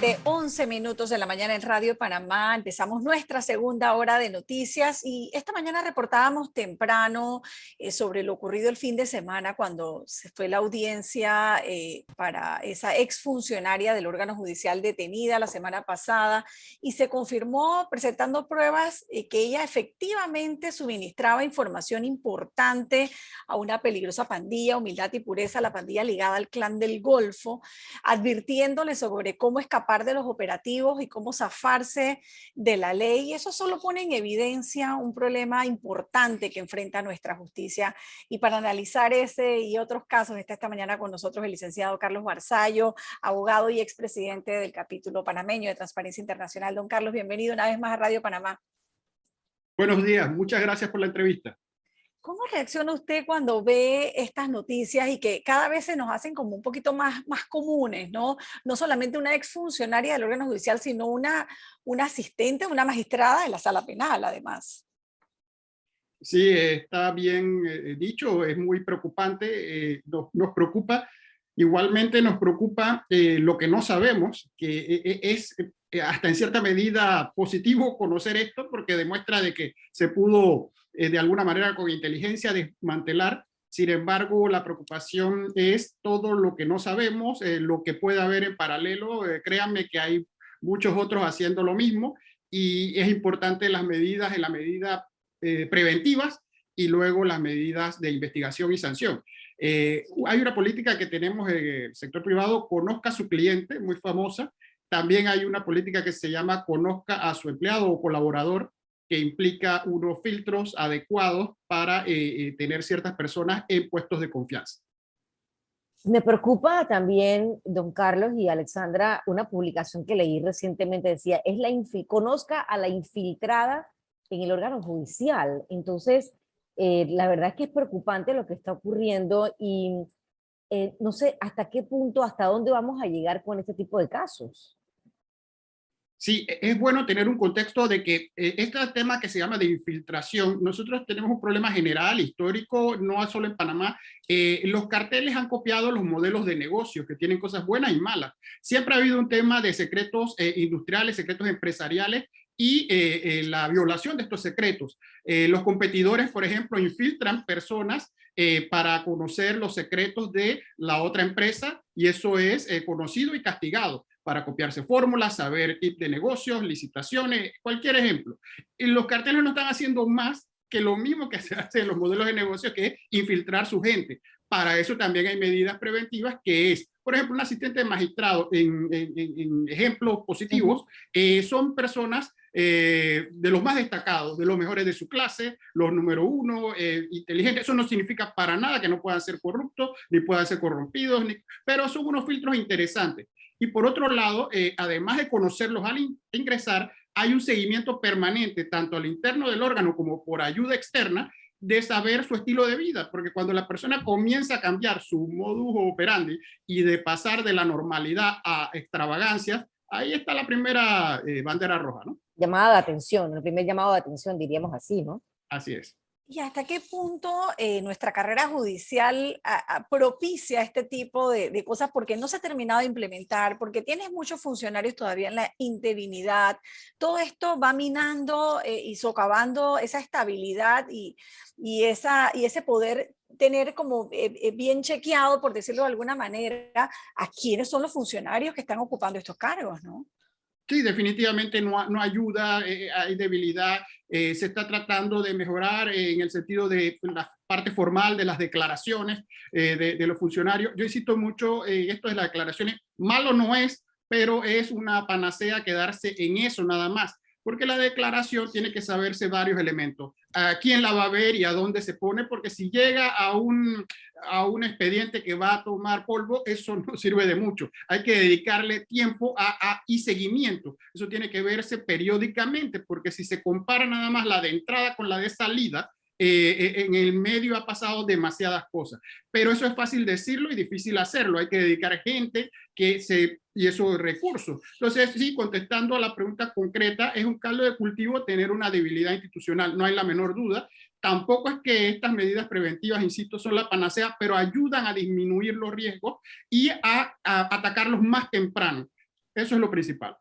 De 11 minutos de la mañana en Radio Panamá. Empezamos nuestra segunda hora de noticias y esta mañana reportábamos temprano sobre lo ocurrido el fin de semana cuando se fue la audiencia para esa exfuncionaria del órgano judicial detenida la semana pasada y se confirmó presentando pruebas que ella efectivamente suministraba información importante a una peligrosa pandilla, Humildad y Pureza, la pandilla ligada al Clan del Golfo, advirtiéndole sobre cómo escapar de los operativos y cómo zafarse de la ley. Y eso solo pone en evidencia un problema importante que enfrenta nuestra justicia. Y para analizar ese y otros casos está esta mañana con nosotros el licenciado Carlos Barzallo, abogado y expresidente del capítulo panameño de Transparencia Internacional. Don Carlos, bienvenido una vez más a Radio Panamá. Buenos días, muchas gracias por la entrevista. ¿Cómo reacciona usted cuando ve estas noticias y que cada vez se nos hacen como un poquito más comunes, ¿no? No solamente una exfuncionaria del órgano judicial, sino una asistente, una magistrada de la sala penal, además. Sí, está bien dicho, es muy preocupante, nos preocupa. Igualmente nos preocupa lo que no sabemos, que es hasta en cierta medida positivo conocer esto, porque demuestra de que se pudo de alguna manera con inteligencia desmantelar. Sin embargo, la preocupación es todo lo que no sabemos, lo que puede haber en paralelo. Créanme que hay muchos otros haciendo lo mismo y es importante las medidas en la medida preventivas y luego las medidas de investigación y sanción. Hay una política que tenemos en el sector privado, conozca a su cliente, muy famosa. También hay una política que se llama conozca a su empleado o colaborador, que implica unos filtros adecuados para tener ciertas personas en puestos de confianza. Me preocupa también, don Carlos y Alexandra, una publicación que leí recientemente decía, conozca a la infiltrada en el órgano judicial. Entonces, la verdad es que es preocupante lo que está ocurriendo y no sé hasta qué punto, hasta dónde vamos a llegar con este tipo de casos. Sí, es bueno tener un contexto de que este tema que se llama de infiltración, nosotros tenemos un problema general, histórico, no solo en Panamá. Los carteles han copiado los modelos de negocios que tienen cosas buenas y malas. Siempre ha habido un tema de secretos industriales, secretos empresariales y la violación de estos secretos. Los competidores, por ejemplo, infiltran personas para conocer los secretos de la otra empresa y eso es conocido y castigado, para copiarse fórmulas, saber tip de negocios, licitaciones, cualquier ejemplo. Y los carteles no están haciendo más que lo mismo que se hace en los modelos de negocios, que es infiltrar su gente. Para eso también hay medidas preventivas, que es, por ejemplo, un asistente de magistrado, en ejemplos positivos, son personas de los más destacados, de los mejores de su clase, los número uno, inteligentes. Eso no significa para nada que no puedan ser corruptos, ni puedan ser corrompidos, pero son unos filtros interesantes. Y por otro lado, además de conocerlos al ingresar, hay un seguimiento permanente, tanto al interno del órgano como por ayuda externa, de saber su estilo de vida, porque cuando la persona comienza a cambiar su modus operandi y de pasar de la normalidad a extravagancias, ahí está la primera bandera roja, ¿no? Llamada de atención, el primer llamado de atención, diríamos así, ¿no? Así es. ¿Y hasta qué punto nuestra carrera judicial propicia este tipo de cosas? Porque no se ha terminado de implementar, porque tienes muchos funcionarios todavía en la interinidad. Todo esto va minando y socavando esa estabilidad y ese poder tener como bien chequeado, por decirlo de alguna manera, a quiénes son los funcionarios que están ocupando estos cargos, ¿no? Sí, definitivamente no ayuda, hay debilidad. Se está tratando de mejorar en el sentido de la parte formal de las declaraciones de los funcionarios. Yo insisto mucho en esto de las declaraciones. Malo no es, pero es una panacea quedarse en eso nada más, porque la declaración tiene que saberse varios elementos. ¿A quién la va a ver y a dónde se pone? Porque si llega a un expediente que va a tomar polvo, eso no sirve de mucho. Hay que dedicarle tiempo y seguimiento. Eso tiene que verse periódicamente, porque si se compara nada más la de entrada con la de salida, en el medio ha pasado demasiadas cosas. Pero eso es fácil decirlo y difícil hacerlo. Hay que dedicar gente y esos recursos. Entonces, sí, contestando a la pregunta concreta, es un caldo de cultivo tener una debilidad institucional, no hay la menor duda. Tampoco es que estas medidas preventivas, insisto, son la panacea, pero ayudan a disminuir los riesgos y a atacarlos más temprano. Eso es lo principal.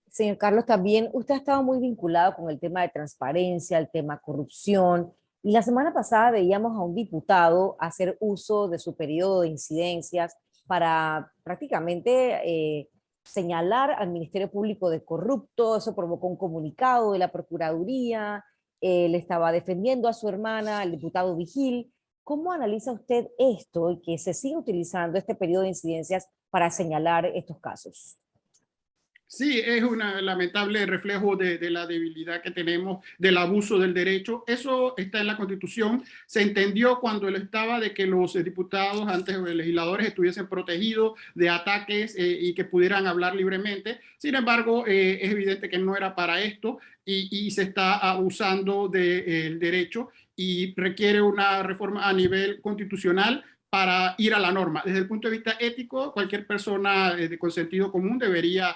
Señor Carlos, también usted ha estado muy vinculado con el tema de transparencia, el tema corrupción, y la semana pasada veíamos a un diputado hacer uso de su periodo de incidencias para prácticamente señalar al Ministerio Público de corrupto. Eso provocó un comunicado de la Procuraduría, él estaba defendiendo a su hermana, el diputado Vigil. ¿Cómo analiza usted esto y que se sigue utilizando este periodo de incidencias para señalar estos casos? Sí, es un lamentable reflejo de la debilidad que tenemos, del abuso del derecho. Eso está en la Constitución. Se entendió cuando él estaba de que los diputados, antes los legisladores, estuviesen protegidos de ataques y que pudieran hablar libremente. Sin embargo, es evidente que no era para esto y se está abusando del derecho y requiere una reforma a nivel constitucional para ir a la norma. Desde el punto de vista ético, cualquier persona con sentido común debería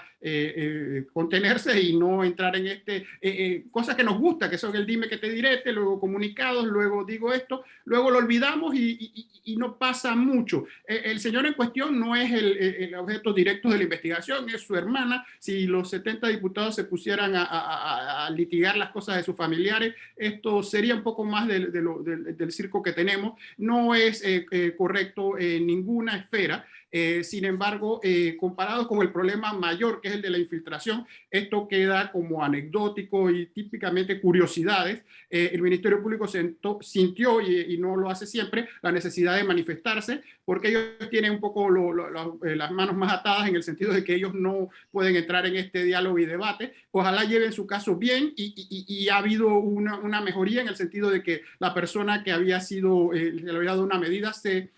contenerse y no entrar en cosas que nos gusta, que son el dime que te direte, luego comunicados, luego digo esto, luego lo olvidamos y no pasa mucho. El señor en cuestión no es el objeto directo de la investigación, es su hermana. Si los 70 diputados se pusieran a litigar las cosas de sus familiares, esto sería un poco más del circo que tenemos. No es correcto en ninguna esfera. Sin embargo, comparado con el problema mayor, que es el de la infiltración, esto queda como anecdótico y típicamente curiosidades. El Ministerio Público sintió, y no lo hace siempre, la necesidad de manifestarse, porque ellos tienen un poco las manos más atadas en el sentido de que ellos no pueden entrar en este diálogo y debate. Ojalá lleven su caso bien y ha habido una mejoría en el sentido de que la persona que había sido, le había dado una medida, se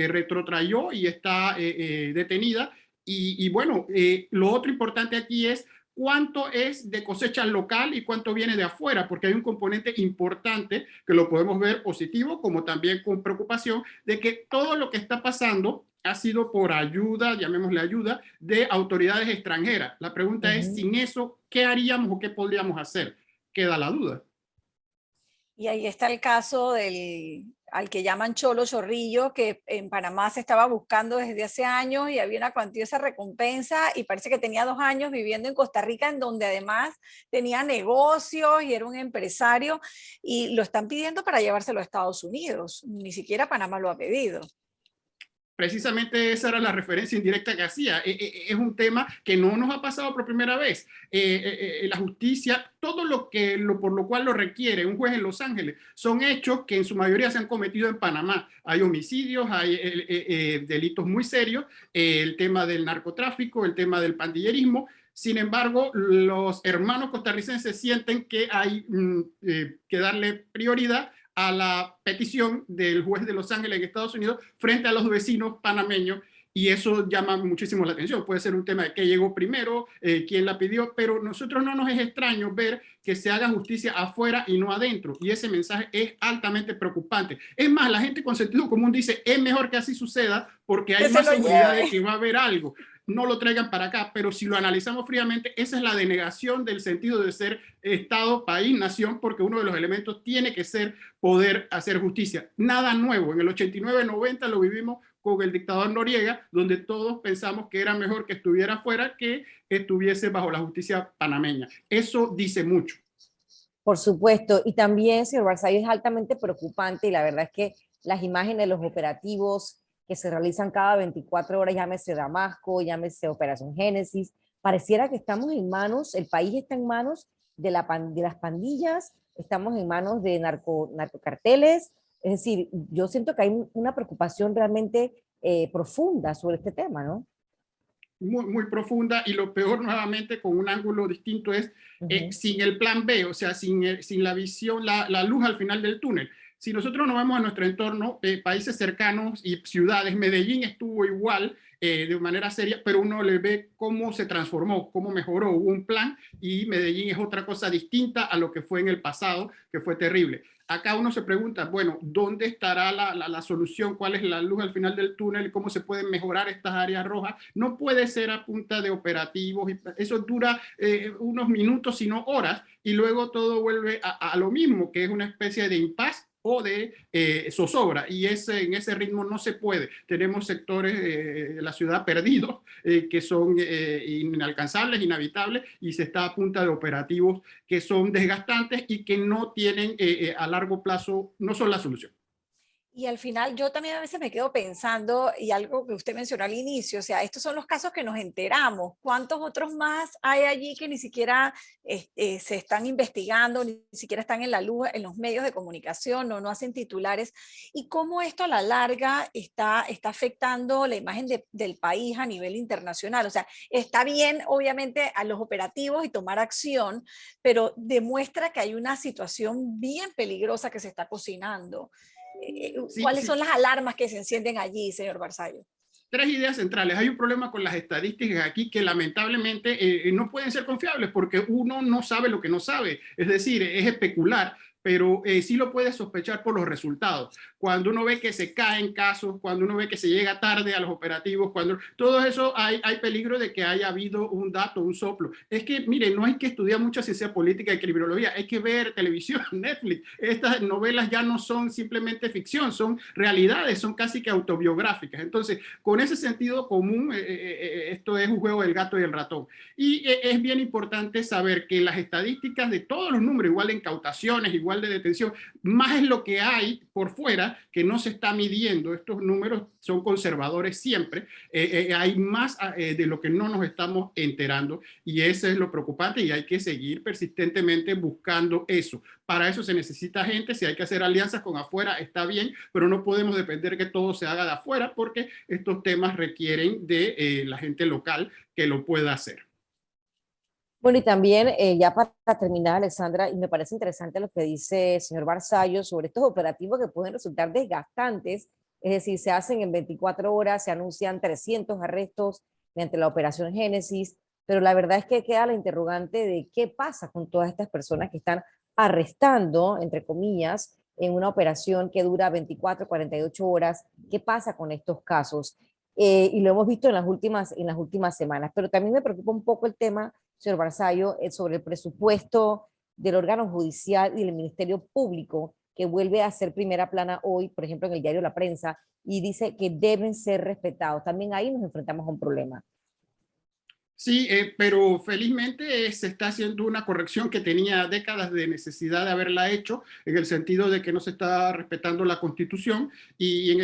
retrotrayó y está detenida. Y bueno, lo otro importante aquí es cuánto es de cosecha local y cuánto viene de afuera, porque hay un componente importante que lo podemos ver positivo, como también con preocupación, de que todo lo que está pasando ha sido por ayuda, llamémosle ayuda, de autoridades extranjeras. La pregunta es, sin eso, ¿qué haríamos o qué podríamos hacer? Queda la duda. Y ahí está el caso al que llaman Cholo Chorrillo, que en Panamá se estaba buscando desde hace años y había una cuantiosa recompensa, y parece que tenía 2 años viviendo en Costa Rica, en donde además tenía negocios y era un empresario, y lo están pidiendo para llevárselo a Estados Unidos. Ni siquiera Panamá lo ha pedido. Precisamente esa era la referencia indirecta que hacía. Es un tema que no nos ha pasado por primera vez. La justicia, todo por lo cual lo requiere un juez en Los Ángeles, son hechos que en su mayoría se han cometido en Panamá. Hay homicidios, hay delitos muy serios, el tema del narcotráfico, el tema del pandillerismo. Sin embargo, los hermanos costarricenses sienten que hay que darle prioridad a la petición del juez de Los Ángeles en Estados Unidos frente a los vecinos panameños, y eso llama muchísimo la atención. Puede ser un tema de qué llegó primero, quién la pidió, pero nosotros no nos es extraño ver que se haga justicia afuera y no adentro, y ese mensaje es altamente preocupante. Es más, la gente con sentido común dice, es mejor que así suceda porque hay más seguridad de que va a haber algo. No lo traigan para acá, pero si lo analizamos fríamente, esa es la denegación del sentido de ser Estado, país, nación, porque uno de los elementos tiene que ser poder hacer justicia. Nada nuevo, en el 89-90 lo vivimos con el dictador Noriega, donde todos pensamos que era mejor que estuviera afuera que estuviese bajo la justicia panameña. Eso dice mucho. Por supuesto, y también, señor Barzallo, es altamente preocupante, y la verdad es que las imágenes de los operativos que se realizan cada 24 horas, llámese Damasco, llámese Operación Génesis, pareciera que estamos en manos, el país está en manos de las pandillas, estamos en manos de narcocarteles. Es decir, yo siento que hay una preocupación realmente profunda sobre este tema, ¿no? Muy, muy profunda, y lo peor, nuevamente con un ángulo distinto, es sin el plan B, o sea, sin la visión, la luz al final del túnel. Si nosotros nos vamos a nuestro entorno, países cercanos y ciudades, Medellín estuvo igual de manera seria, pero uno le ve cómo se transformó, cómo mejoró, hubo un plan, y Medellín es otra cosa distinta a lo que fue en el pasado, que fue terrible. Acá uno se pregunta, bueno, ¿dónde estará la solución? ¿Cuál es la luz al final del túnel? ¿Cómo se pueden mejorar estas áreas rojas? No puede ser a punta de operativos, y eso dura unos minutos, sino horas, y luego todo vuelve a lo mismo, que es una especie de impasse, o de zozobra, y en ese ritmo no se puede. Tenemos sectores de la ciudad perdidos que son inalcanzables, inhabitables, y se está a punta de operativos que son desgastantes y que no tienen a largo plazo, no son la solución. Y al final yo también a veces me quedo pensando, y algo que usted mencionó al inicio, o sea, estos son los casos que nos enteramos. ¿Cuántos otros más hay allí que ni siquiera se están investigando, ni siquiera están en la luz, en los medios de comunicación, o no hacen titulares? ¿Y cómo esto a la larga está afectando la imagen del país a nivel internacional? O sea, está bien, obviamente, a los operativos y tomar acción, pero demuestra que hay una situación bien peligrosa que se está cocinando. Sí, ¿Cuáles son sí. las alarmas que se encienden allí, señor Barzallo? Tres ideas centrales. Hay un problema con las estadísticas aquí que lamentablemente no pueden ser confiables porque uno no sabe lo que no sabe. Es decir, es especular, pero sí lo puede sospechar por los resultados. Cuando uno ve que se caen casos, cuando uno ve que se llega tarde a los operativos, cuando todo eso hay peligro de que haya habido un dato, un soplo. Es que, mire, no hay que estudiar mucha ciencia política y criminología, hay que ver televisión, Netflix. Estas novelas ya no son simplemente ficción, son realidades, son casi que autobiográficas. Entonces, con ese sentido común, esto es un juego del gato y el ratón. Y es bien importante saber que las estadísticas de todos los números, igual de incautaciones, igual de detención, más es lo que hay por fuera que no se está midiendo. Estos números son conservadores siempre. Hay más de lo que no nos estamos enterando, y eso es lo preocupante, y hay que seguir persistentemente buscando eso. Para eso se necesita gente. Si hay que hacer alianzas con afuera, está bien, pero no podemos depender que todo se haga de afuera, porque estos temas requieren de la gente local que lo pueda hacer. Bueno, y también, ya para terminar, Alexandra, y me parece interesante lo que dice el señor Barzallo sobre estos operativos que pueden resultar desgastantes, es decir, se hacen en 24 horas, se anuncian 300 arrestos mediante la Operación Génesis, pero la verdad es que queda la interrogante de qué pasa con todas estas personas que están arrestando, entre comillas, en una operación que dura 24, 48 horas. ¿Qué pasa con estos casos? Y lo hemos visto en las últimas semanas, pero también me preocupa un poco el tema, señor Barzallo, sobre el presupuesto del órgano judicial y del Ministerio Público, que vuelve a ser primera plana hoy, por ejemplo, en el diario La Prensa, y dice que deben ser respetados. También ahí nos enfrentamos a un problema. Sí, pero felizmente se está haciendo una corrección que tenía décadas de necesidad de haberla hecho, en el sentido de que no se está respetando la Constitución, y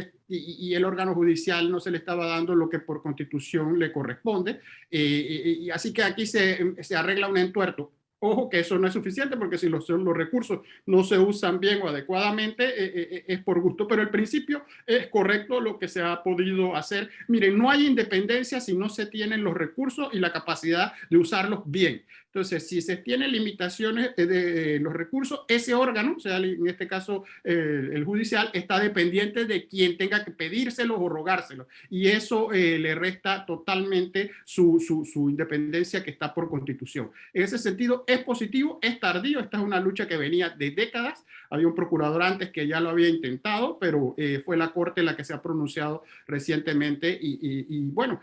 el órgano judicial no se le estaba dando lo que por Constitución le corresponde. Y así que aquí se arregla un entuerto. Ojo que eso no es suficiente, porque si los recursos no se usan bien o adecuadamente, es por gusto, pero el principio es correcto lo que se ha podido hacer. Miren, no hay independencia si no se tienen los recursos y la capacidad de usarlos bien. Entonces, si se tienen limitaciones de los recursos, ese órgano, o sea, en este caso el judicial, está dependiente de quien tenga que pedírselos o rogárselos, y eso le resta totalmente su independencia que está por Constitución. En ese sentido, es positivo, es tardío. Esta es una lucha que venía de décadas. Había un procurador antes que ya lo había intentado, pero fue la Corte la que se ha pronunciado recientemente, y bueno,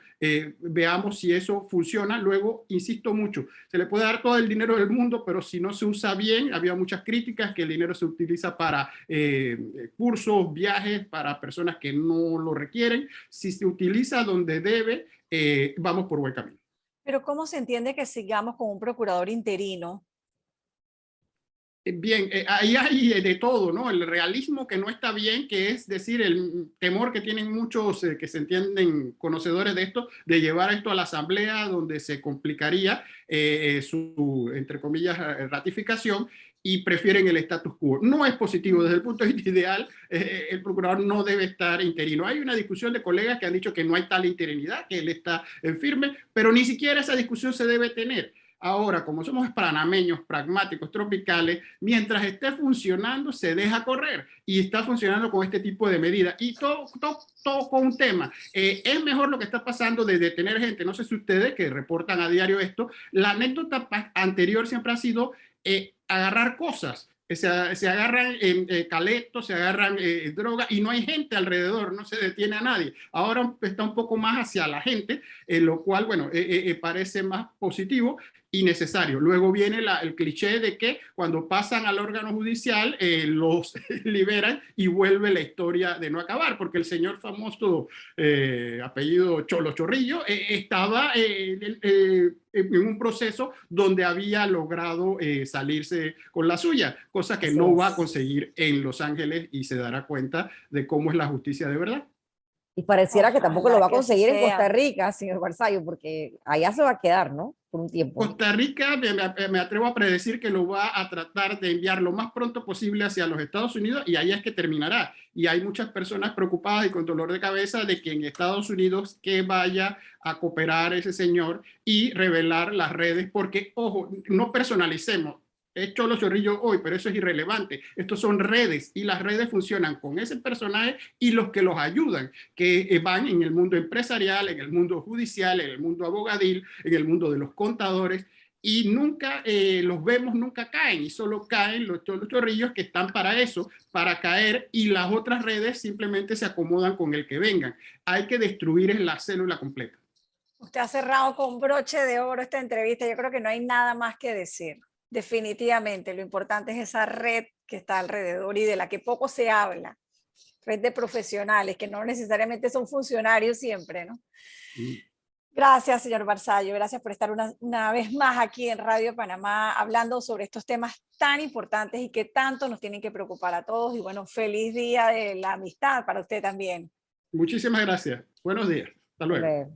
veamos si eso funciona. Luego, insisto mucho, se le puede dar todo el dinero del mundo, pero si no se usa bien, había muchas críticas que el dinero se utiliza para cursos, viajes, para personas que no lo requieren. Si se utiliza donde debe, vamos por buen camino. Pero ¿cómo se entiende que sigamos con un procurador interino? Bien, ahí hay de todo, ¿no? El realismo que no está bien, que es decir, el temor que tienen muchos que se entienden conocedores de esto, de llevar esto a la asamblea, donde se complicaría su, entre comillas, ratificación, y prefieren el status quo. No es positivo desde el punto de vista ideal. El procurador no debe estar interino. Hay una discusión de colegas que han dicho que no hay tal interinidad, que él está en firme, pero ni siquiera esa discusión se debe tener. Ahora, como somos panameños, pragmáticos, tropicales, mientras esté funcionando, se deja correr, y está funcionando con este tipo de medidas. Y todo con un tema. Es mejor lo que está pasando de detener gente. No sé si ustedes, que reportan a diario esto, la anécdota anterior siempre ha sido agarrar cosas. Se agarran caletos, se agarran droga, y no hay gente alrededor, no se detiene a nadie. Ahora está un poco más hacia la gente, lo cual, bueno, parece más positivo. innecesario. Luego viene el cliché de que cuando pasan al órgano judicial los liberan y vuelve la historia de no acabar, porque el señor famoso apellido Cholo Chorrillo estaba en un proceso donde había logrado salirse con la suya, cosa que no va a conseguir en Los Ángeles, y se dará cuenta de cómo es la justicia de verdad. Y pareciera que tampoco lo va a Ojalá que así conseguir en sea. Costa Rica, señor Barzallo, porque allá se va a quedar, ¿no? Por un tiempo. Costa Rica me atrevo a predecir que lo va a tratar de enviar lo más pronto posible hacia los Estados Unidos, y ahí es que terminará. Y hay muchas personas preocupadas y con dolor de cabeza de que en Estados Unidos que vaya a cooperar ese señor y revelar las redes, porque, ojo, no personalicemos. Es Cholo Chorrillo hoy, pero eso es irrelevante. Estos son redes, y las redes funcionan con ese personaje y los que los ayudan, que van en el mundo empresarial, en el mundo judicial, en el mundo abogadil, en el mundo de los contadores, y nunca los vemos, nunca caen, y solo caen los chorrillos que están para eso, para caer, y las otras redes simplemente se acomodan con el que vengan. Hay que destruir la célula completa. Usted ha cerrado con broche de oro esta entrevista. Yo creo que no hay nada más que decir. Definitivamente, lo importante es esa red que está alrededor y de la que poco se habla. Red de profesionales que no necesariamente son funcionarios siempre, ¿no? Gracias, señor Barzallo. Gracias por estar una vez más aquí en Radio Panamá hablando sobre estos temas tan importantes y que tanto nos tienen que preocupar a todos. Y bueno, feliz día de la amistad para usted también. Muchísimas gracias. Buenos días. Hasta luego.